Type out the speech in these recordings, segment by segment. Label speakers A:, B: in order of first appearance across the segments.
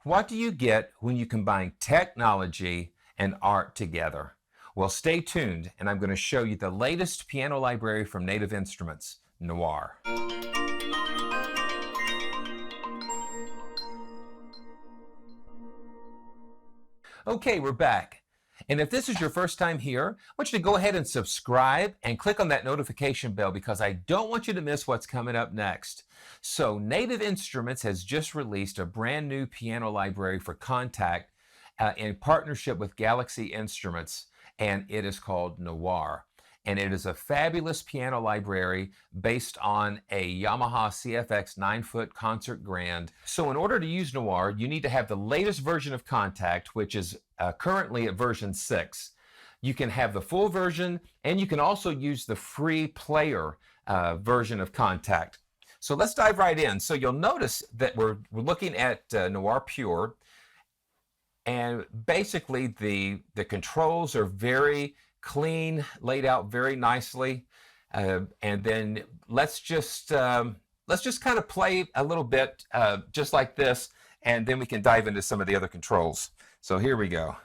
A: What do you get when you combine technology and art together? Well, stay tuned, and I'm going to show you the latest piano library from Native Instruments, NOIRE. Okay, we're back. And if this is your first time here, I want you to go ahead and subscribe and click on that notification bell because I don't want you to miss what's coming up next. So Native Instruments has just released a brand new piano library for Kontakt in partnership with Galaxy Instruments, and it is called NOIRE. And it is a fabulous piano library based on a Yamaha CFX 9-foot Concert Grand. So in order to use NOIRE, you need to have the latest version of Kontakt, which is currently at version 6. You can have the full version, and you can also use the free player version of Kontakt. So let's dive right in. So you'll notice that we're looking at NOIRE Pure, and basically the controls are very clean, laid out very nicely, and then let's just kind of play a little bit just like this, and then we can dive into some of the other controls. So here we go.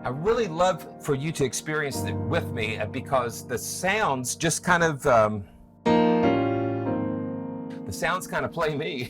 A: I really love for you to experience it with me because the sounds just kind of, play me.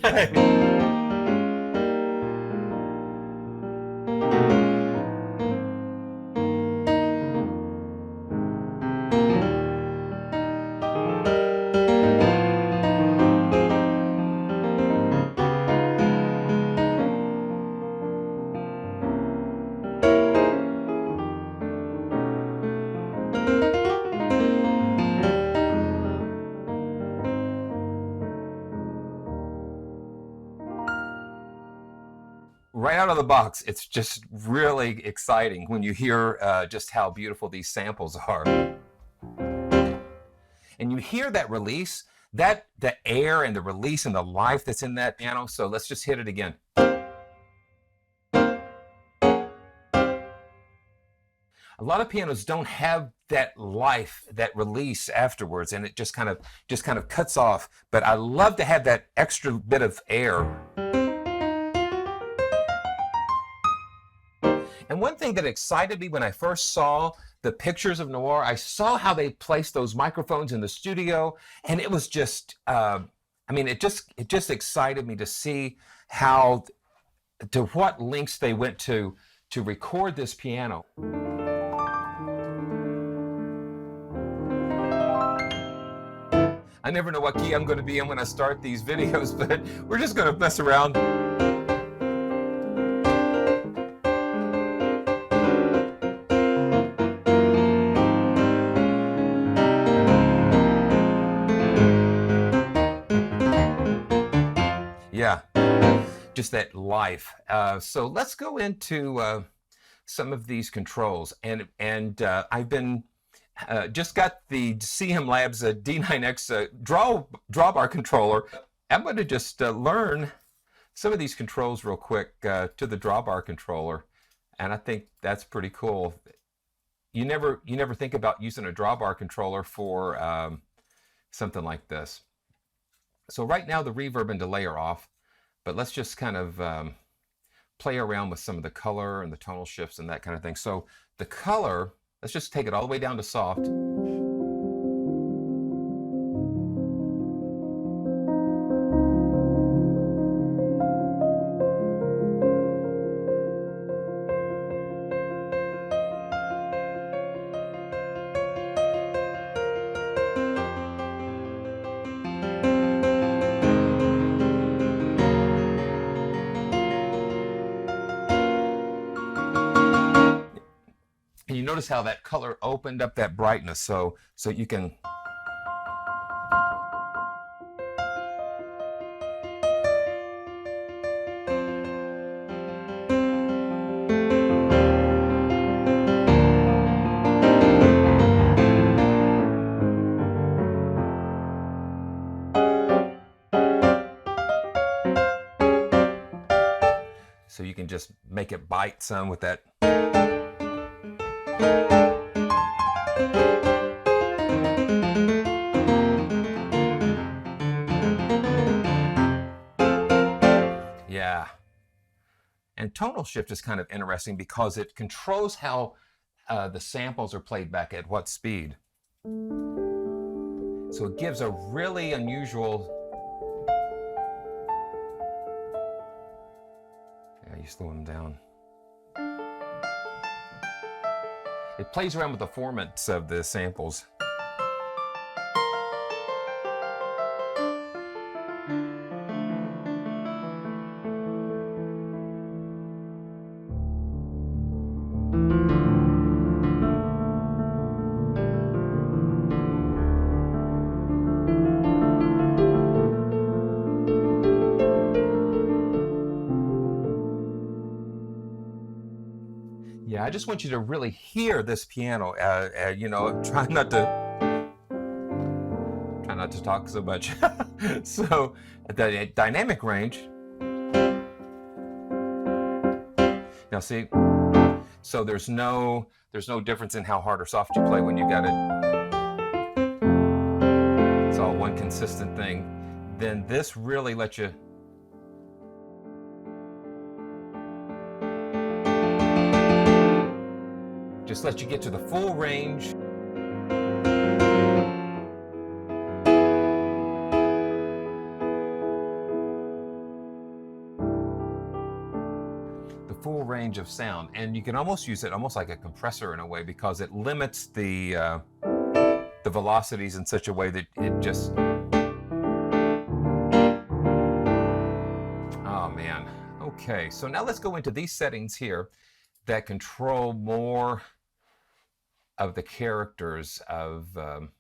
A: Right out of the box, it's just really exciting when you hear just how beautiful these samples are. And you hear that release, the air and the release and the life that's in that piano. So let's just hit it again. A lot of pianos don't have that life, that release afterwards, and it just kind of cuts off. But I love to have that extra bit of air. And one thing that excited me when I first saw the pictures of NOIRE, I saw how they placed those microphones in the studio, and it was just, it just excited me to see to what lengths they went to record this piano. I never know what key I'm going to be in when I start these videos, but we're just going to mess around. Yeah, just that life. So let's go into some of these controls, and I've been just got the CM Labs D9X drawbar controller. I'm going to just learn some of these controls real quick to the drawbar controller, and I think that's pretty cool. You never think about using a drawbar controller for something like this. So right now the reverb and delay are off, but let's just kind of play around with some of the color and the tonal shifts and that kind of thing. So the color, let's just take it all the way down to soft. And you notice how that color opened up that brightness, so you can So you can just make it bite some with that. Yeah. And tonal shift is kind of interesting because it controls how the samples are played back at what speed. So it gives a really unusual. Yeah, you slow them down. It plays around with the formants of the samples. Yeah, I just want you to really hear this piano. You know, try not to talk so much. So the dynamic range. Now see, so there's no difference in how hard or soft you play when you got it. It's all one consistent thing. Then this really lets you. Just let you get to the full range. The full range of sound. And you can almost use it almost like a compressor in a way because it limits the velocities in such a way that it just. Oh man. Okay, so now let's go into these settings here that control more of the characters of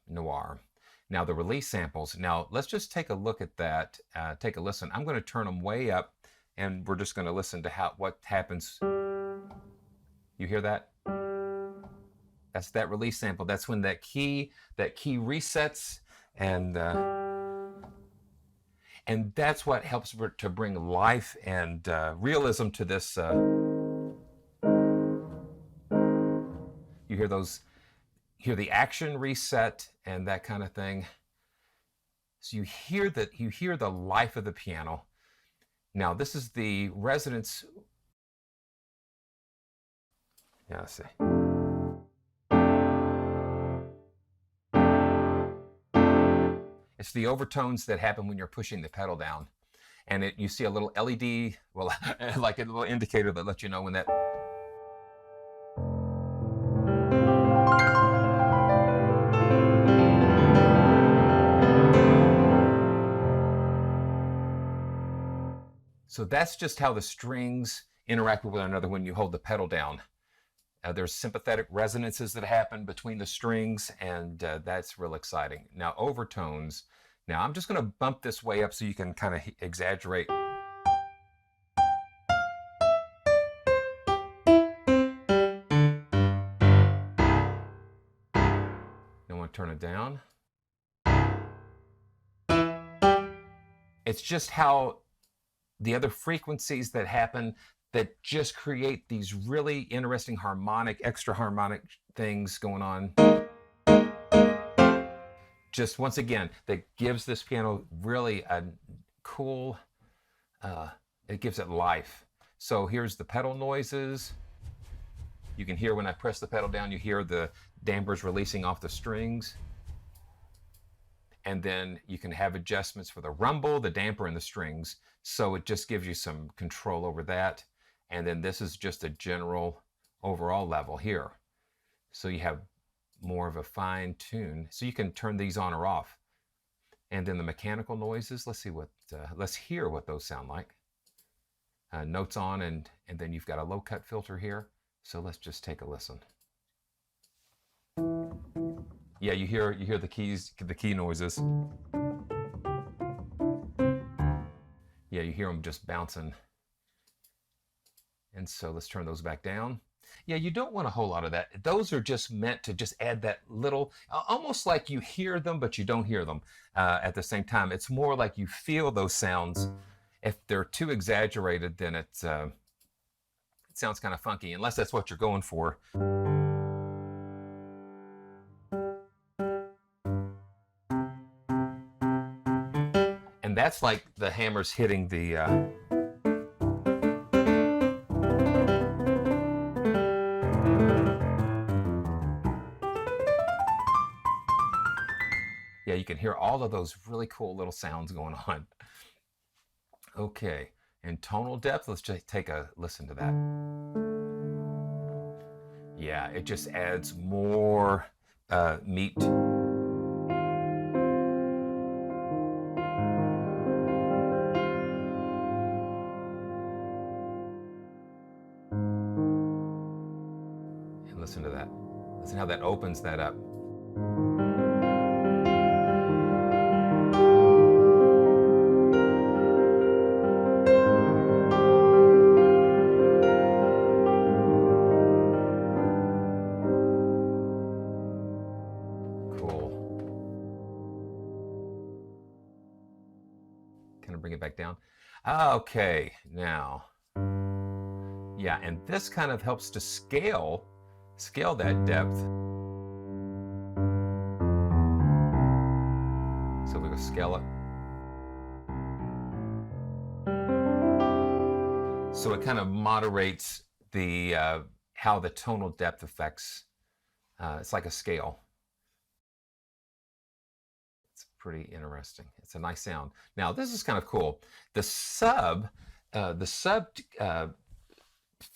A: Noire. Now the release samples. Now let's just take a look at that. Take a listen. I'm going to turn them way up, and we're just going to listen to what happens. You hear that? That's that release sample. That's when that key resets, and that's what helps to bring life and realism to this. You hear those. Hear the action reset and that kind of thing. So you hear the life of the piano. Now this is the resonance. Yeah, let's see. It's the overtones that happen when you're pushing the pedal down, and you see a little LED, well, like a little indicator that lets you know when that. So that's just how the strings interact with one another when you hold the pedal down. There's sympathetic resonances that happen between the strings, and that's real exciting. Now overtones. Now I'm just going to bump this way up so you can kind of exaggerate. Then I want to turn it down. It's just how the other frequencies that happen that just create these really interesting extra harmonic things going on. Just once again, that gives this piano really a cool, it gives it life. So here's the pedal noises. You can hear when I press the pedal down, you hear the dampers releasing off the strings. And then you can have adjustments for the rumble, the damper, and the strings. So it just gives you some control over that. And then this is just a general overall level here. So you have more of a fine tune. So you can turn these on or off. And then the mechanical noises, let's hear what those sound like. Notes on, and then you've got a low cut filter here. So let's just take a listen. Yeah, you hear the key noises. Yeah, you hear them just bouncing. And so let's turn those back down. Yeah, you don't want a whole lot of that. Those are just meant to just add that little, almost like you hear them, but you don't hear them at the same time. It's more like you feel those sounds. If they're too exaggerated, then it's sounds kind of funky, unless that's what you're going for. And that's like the hammers hitting the... Yeah, you can hear all of those really cool little sounds going on. Okay, and tonal depth, let's just take a listen to that. Yeah, it just adds more meat. And listen to that. Listen how that opens that up. Kind of bring it back down. Okay, now, yeah, and this kind of helps to scale that depth. So we're gonna scale it. So it kind of moderates the how the tonal depth affects. It's like a scale. Pretty interesting. It's a nice sound. Now this is kind of cool. The sub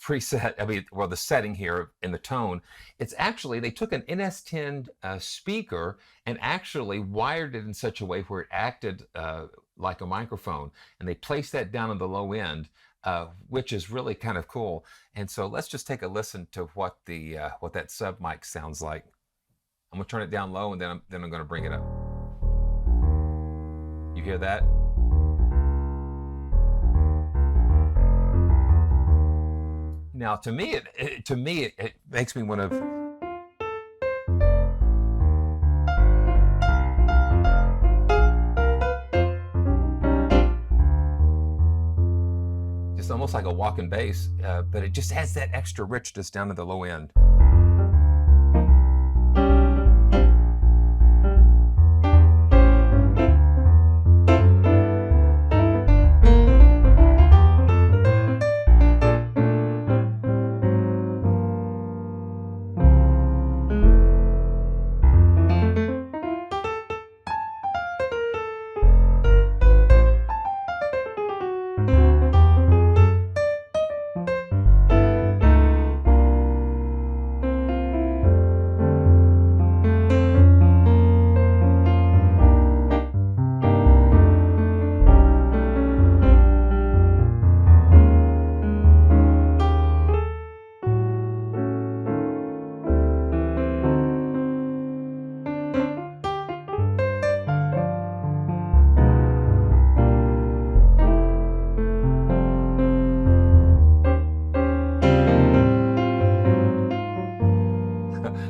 A: preset, I mean, well, the setting here in the tone, it's actually, they took an NS10 speaker and actually wired it in such a way where it acted like a microphone, and they placed that down on the low end, which is really kind of cool. And so let's just take a listen to what the what that sub mic sounds like. I'm gonna turn it down low, and then I'm gonna bring it up. You hear that? Now, to me, it makes me want to. Just almost like a walking bass, but it just has that extra richness down at the low end.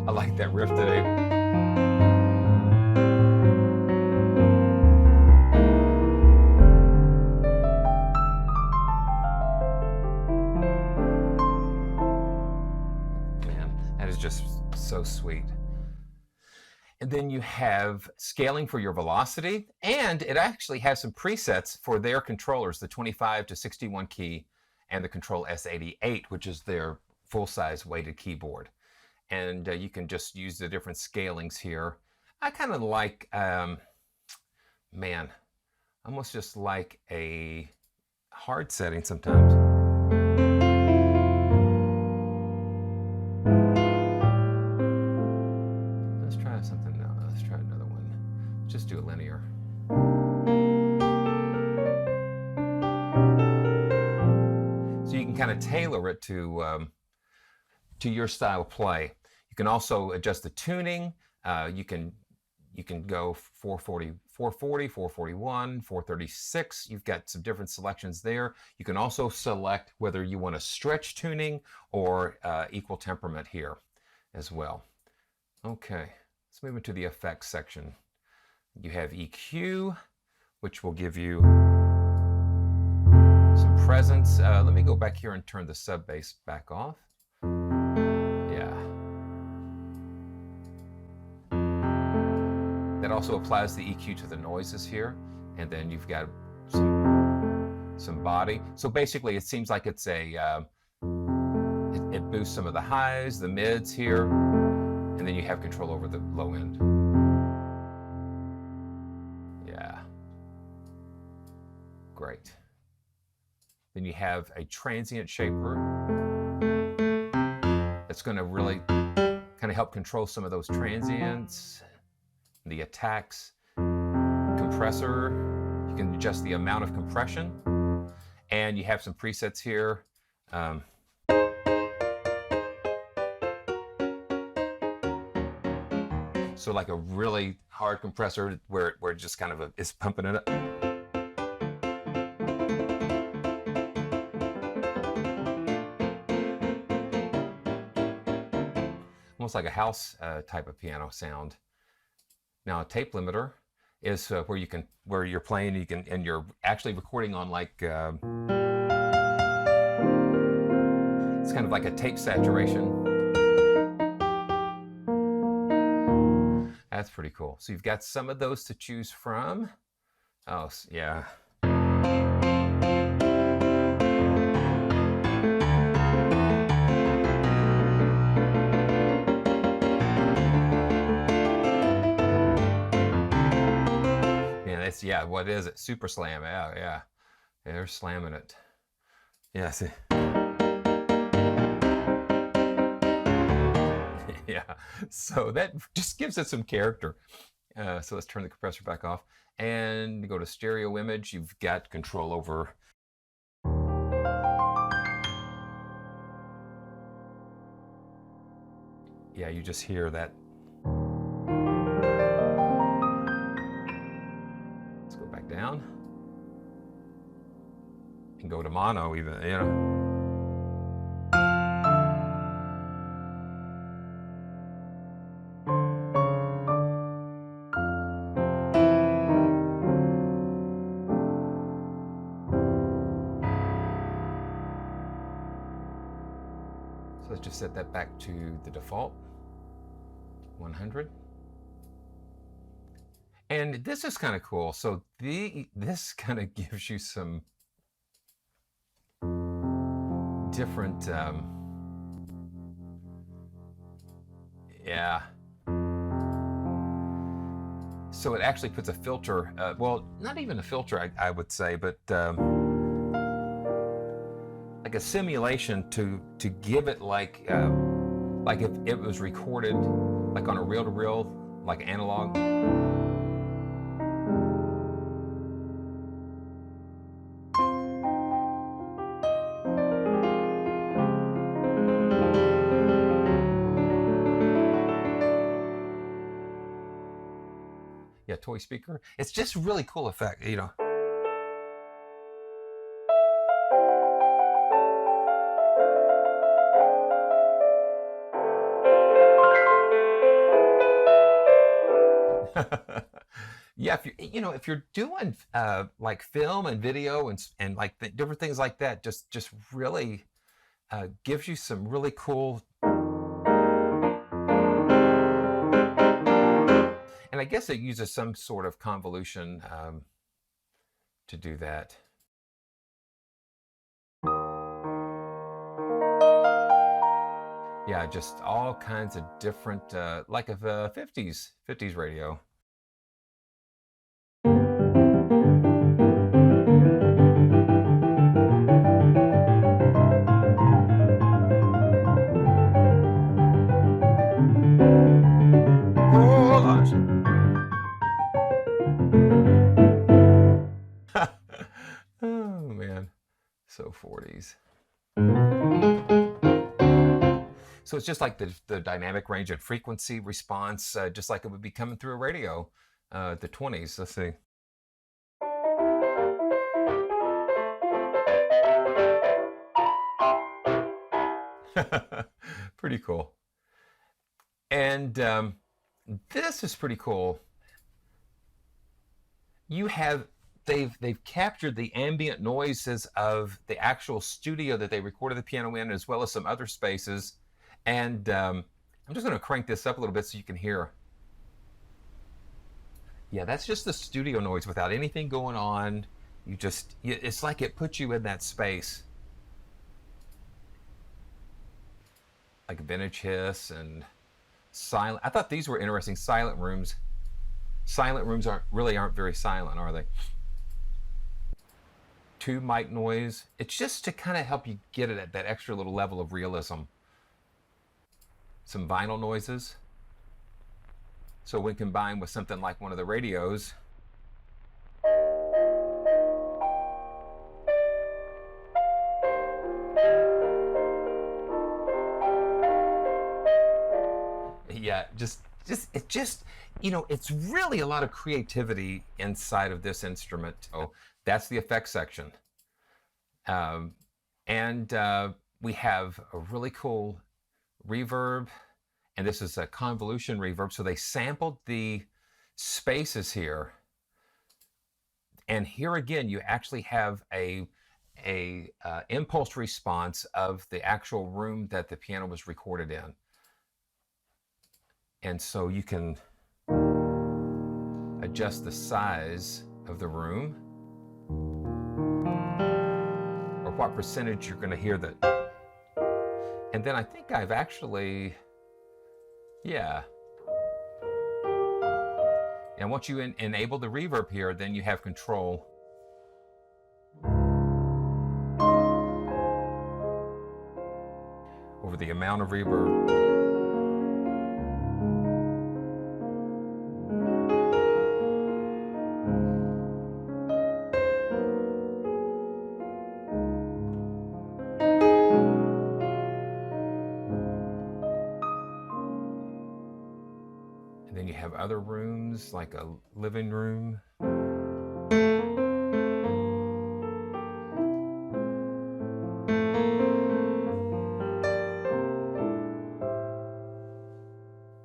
A: I like that riff today. Man, that is just so sweet. And then you have scaling for your velocity, and it actually has some presets for their controllers, the 25 to 61 key and the Control S88, which is their full-size weighted keyboard. And you can just use the different scalings here. I kind of like, man, almost just like a hard setting sometimes. Let's try something now. Let's try another one. Just do it linear. So you can kind of tailor it to your style of play. You can also adjust the tuning. You can go 440, 441, 436. You've got some different selections there. You can also select whether you want a stretch tuning or equal temperament here as well. Okay, let's move into the effects section. You have EQ, which will give you some presence. Let me go back here and turn the sub bass back off. Yeah. That also applies the EQ to the noises here. And then you've got some body. So basically it seems like it's a, it boosts some of the highs, the mids here, and then you have control over the low end. Yeah. Great. Then you have a transient shaper that's going to really kind of help control some of those transients, the attacks. Compressor, you can adjust the amount of compression, and you have some presets here. So like a really hard compressor where it just kind of is pumping it up. Almost like a house type of piano sound. Now a tape limiter is where you're playing, and you're actually recording on like it's kind of like a tape saturation. That's pretty cool. So you've got some of those to choose from. Oh yeah. Yeah, what is it? Super slam. Yeah. They're slamming it. Yeah, see. Yeah, so that just gives it some character. So let's turn the compressor back off and go to stereo image. You've got control over. Yeah, you just hear that. Down and go to mono even, you know. So let's just set that back to the default 100. And this is kind of cool. So this kind of gives you some different, yeah. So it actually puts a filter, well, not even a filter, I would say, but like a simulation to give it like if it was recorded like on a reel-to-reel, like analog. Yeah, toy speaker. It's just really cool effect, you know. Yeah, if you're doing like film and video and like different things like that, just really gives you some really cool. And I guess it uses some sort of convolution to do that. Yeah, just all kinds of different, like a 50s radio. Oh man, so 40s. So it's just like the dynamic range and frequency response, just like it would be coming through a radio, the 20s. Let's see. Pretty cool. And this is pretty cool. You have they've captured the ambient noises of the actual studio that they recorded the piano in, as well as some other spaces. And I'm just going to crank this up a little bit so you can hear. Yeah, that's just the studio noise without anything going on. It's like it puts you in that space. Like vintage hiss and silent. I thought these were interesting. Silent rooms. Silent rooms aren't very silent, are they? Tube mic noise. It's just to kind of help you get it at that extra little level of realism. Some vinyl noises. So when combined with something like one of the radios, yeah, it's really a lot of creativity inside of this instrument. Oh, that's the effects section. We have a really cool reverb, and this is a convolution reverb. So they sampled the spaces here. And here again, you actually have a impulse response of the actual room that the piano was recorded in. And so you can adjust the size of the room, or what percentage you're going to hear that. And then I think I've actually, yeah. And once you enable the reverb here, then you have control. Over the amount of reverb. And then you have other rooms, like a living room.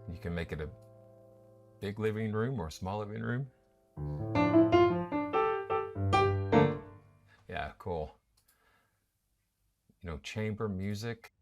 A: You can make it a big living room or a small living room. Yeah, cool. Chamber music.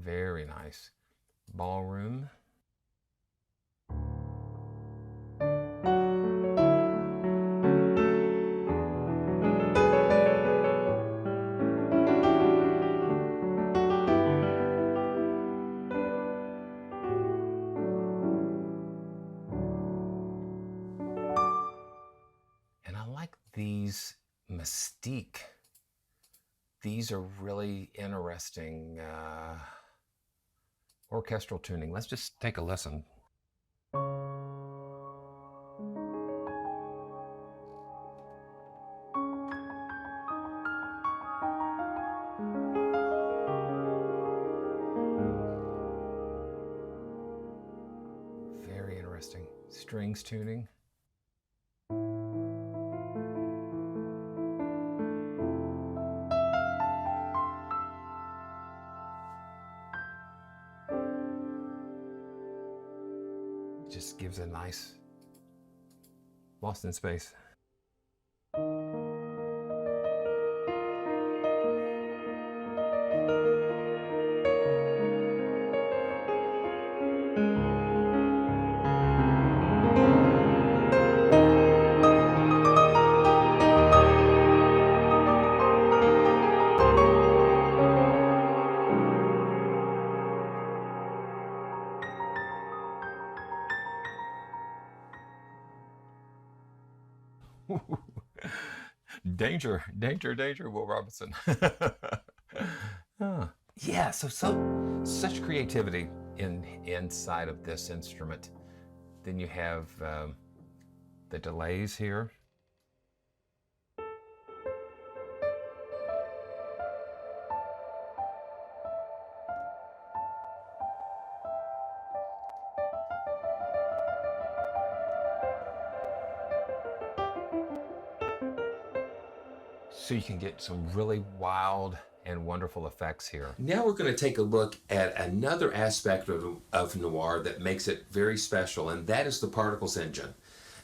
A: Very nice. Ballroom. And I like these Mystique. These are really interesting orchestral tuning. Let's just take a listen. Very interesting. Strings tuning. Just gives a nice lost in space. Danger, danger, danger, Will Robinson. Yeah, so such creativity inside of this instrument. Then you have the delays here. So you can get some really wild and wonderful effects here. Now we're going to take a look at another aspect of Noire that makes it very special, and that is the particles engine.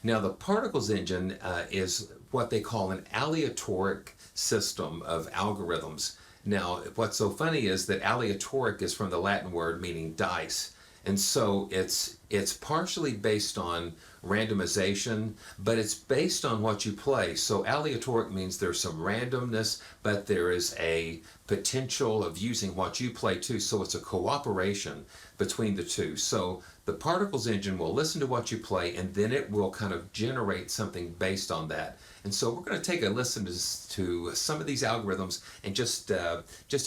A: Now the particles engine is what they call an aleatoric system of algorithms. Now what's so funny is that aleatoric is from the Latin word meaning dice. And so it's partially based on randomization, but it's based on what you play. So aleatoric means there's some randomness, but there is a potential of using what you play too. So it's a cooperation between the two. So the particles engine will listen to what you play, and then it will kind of generate something based on that. And so we're going to take a listen to some of these algorithms and just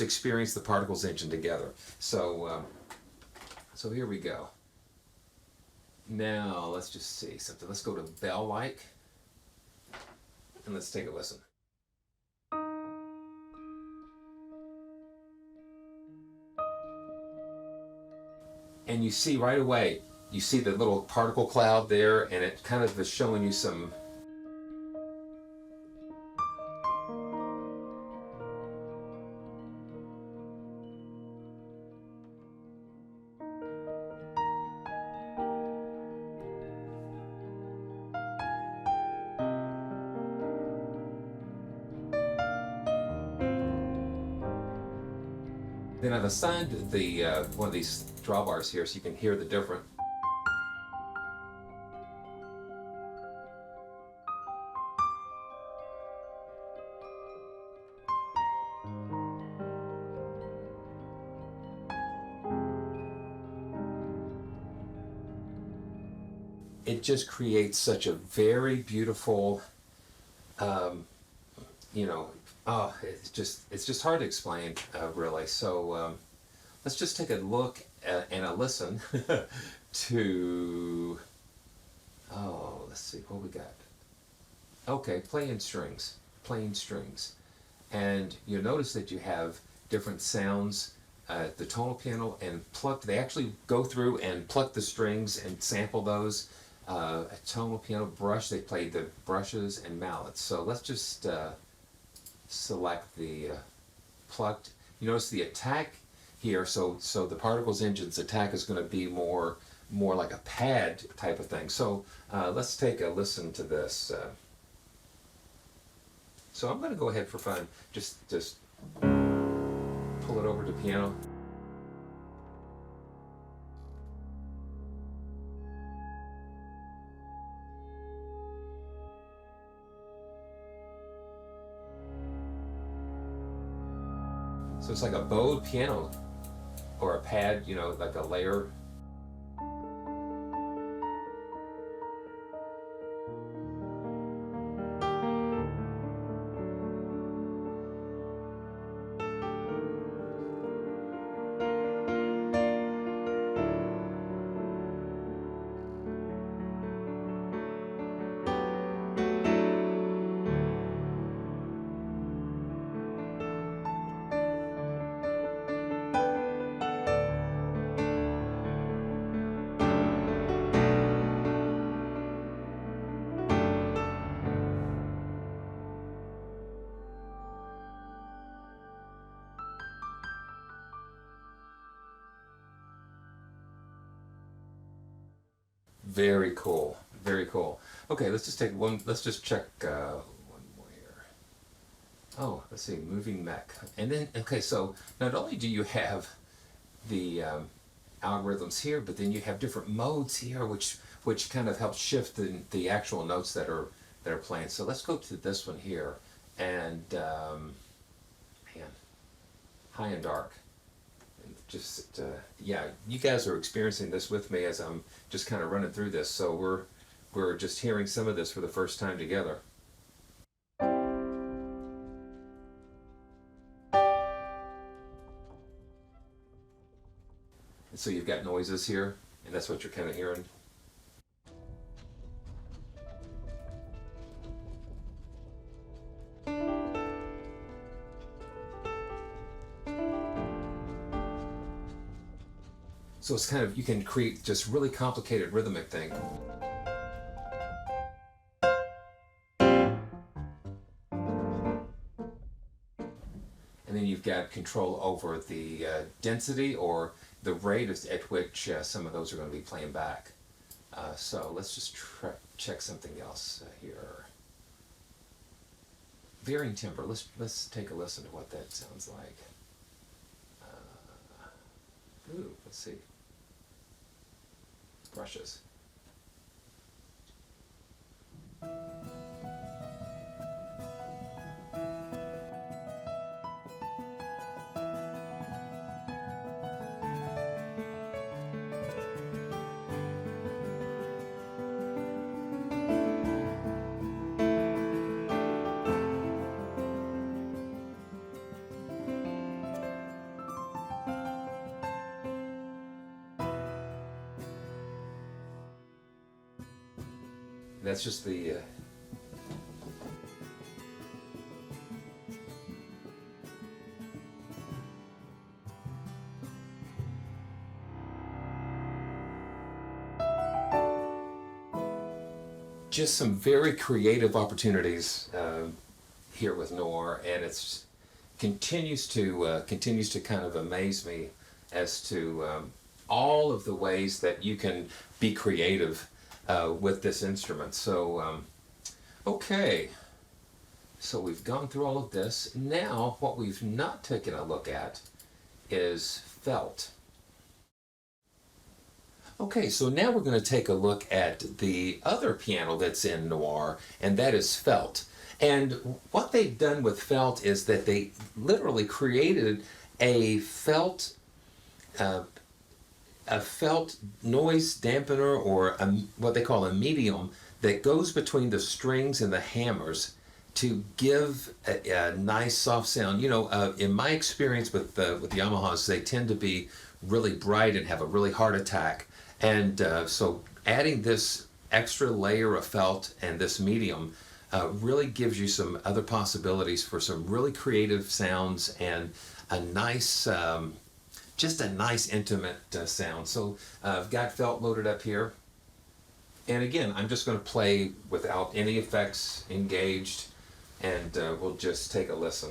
A: experience the particles engine together. So here we go. Now let's just see something. Let's go to bell-like and let's take a listen. And you see right away, you see the little particle cloud there, and it kind of is showing you some Then I've assigned the one of these drawbars here so you can hear the different. It just creates such a very beautiful, you know, oh, it's just hard to explain, really. So let's just take a look and a listen to, oh, let's see, what we got. Okay, playing strings. And you'll notice that you have different sounds at the tonal piano and they actually go through and pluck the strings and sample those. A tonal piano brush, they played the brushes and mallets. So let's just select the plucked. You notice the attack here, so the particles engine's attack is going to be more like a pad type of thing. So let's take a listen to this. So I'm going to go ahead for fun, just pull it over to piano. So it's like a bowed piano or a pad, you know, like a layer. Very cool, very cool. Okay, let's just take one, let's just check one more here. Oh, let's see, moving mech. And then, okay, so not only do you have the algorithms here, but then you have different modes here, which kind of help shift the actual notes that are playing. So let's go to this one here, and man, high and dark. Just yeah, you guys are experiencing this with me as I'm just kind of running through this, so we're just hearing some of this for the first time together. And so you've got noises here, and that's what you're kind of hearing. So it's kind of, you can create just really complicated rhythmic thing. and then you've got control over the density or the rate at which some of those are going to be playing back. So let's just check something else here. Varying timbre. Let's take a listen to what that sounds like. Ooh, let's see. Brushes. That's just the just some very creative opportunities here with NOIRE, and it's continues to kind of amaze me as to all of the ways that you can be creative with this instrument. So okay, so we've gone through all of this. Now what we've not taken a look at is felt. Okay, so now we're going to take a look at the other piano that's in NOIRE, and that is felt. And what they've done with felt is that they literally created a felt noise dampener, or what they call a medium, that goes between the strings and the hammers to give a nice soft sound. You know, in my experience with Yamahas, they tend to be really bright and have a really hard attack. And so adding this extra layer of felt and this medium really gives you some other possibilities for some really creative sounds and a nice, just a nice intimate sound. So I've got felt loaded up here. And again, I'm just going to play without any effects engaged, and we'll just take a listen.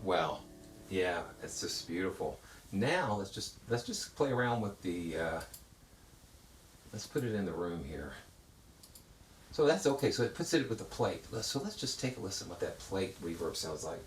A: Well, yeah, it's just beautiful. Now let's just play around with the let's put it in the room here. So that's okay. So it puts it with the plate. So let's just take a listen what that plate reverb sounds like.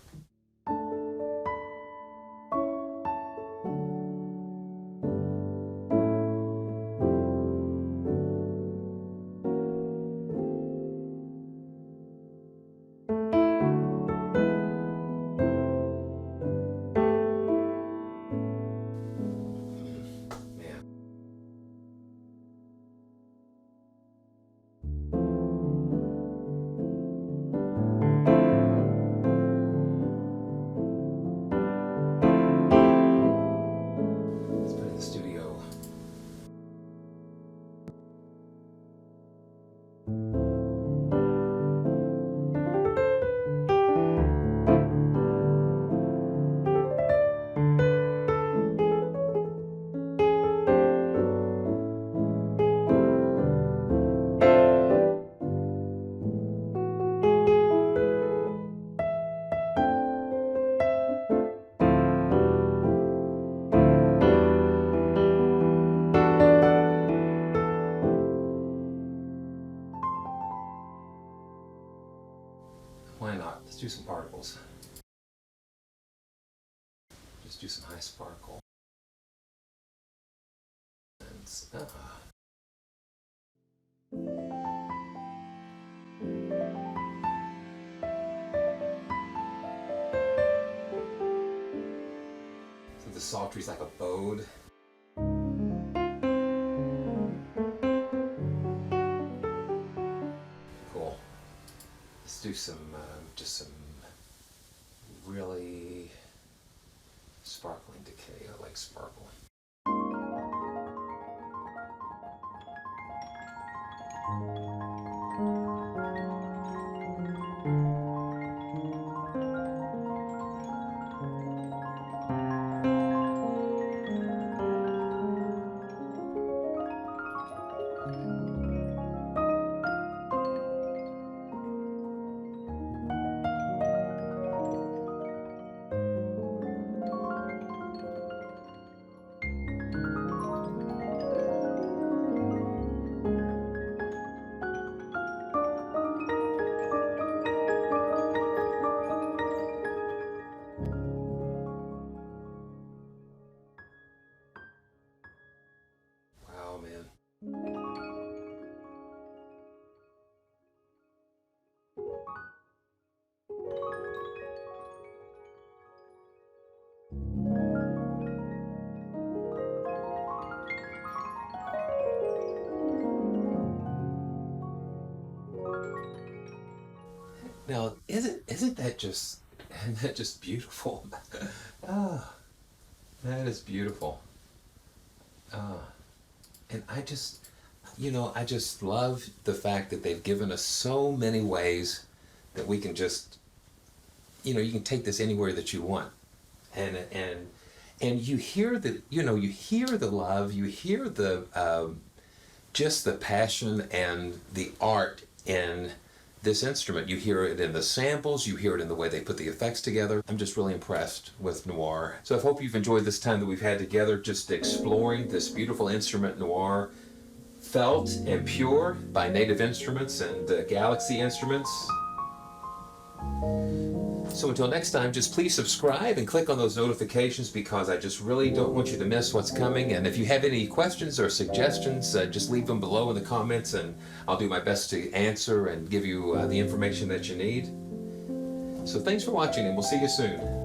A: do some particles. Just do some high sparkle. And, so the psaltery's like a bowed. Cool. Let's do some, just some really sparkling decay. I like sparkle. Wow, man. Now, isn't that just beautiful? Ah, that is beautiful. Ah, and I just, I just love the fact that they've given us so many ways that we can just, you can take this anywhere that you want, and you hear the, you hear the love, you hear the just the passion and the art in this instrument. You hear it in the samples, you hear it in the way they put the effects together. I'm just really impressed with NOIRE. So I hope you've enjoyed this time that we've had together just exploring this beautiful instrument, NOIRE, felt and pure by Native Instruments and Galaxy Instruments. So until next time, just please subscribe and click on those notifications, because I just really don't want you to miss what's coming. And if you have any questions or suggestions, just leave them below in the comments, and I'll do my best to answer and give you the information that you need. So thanks for watching, and we'll see you soon.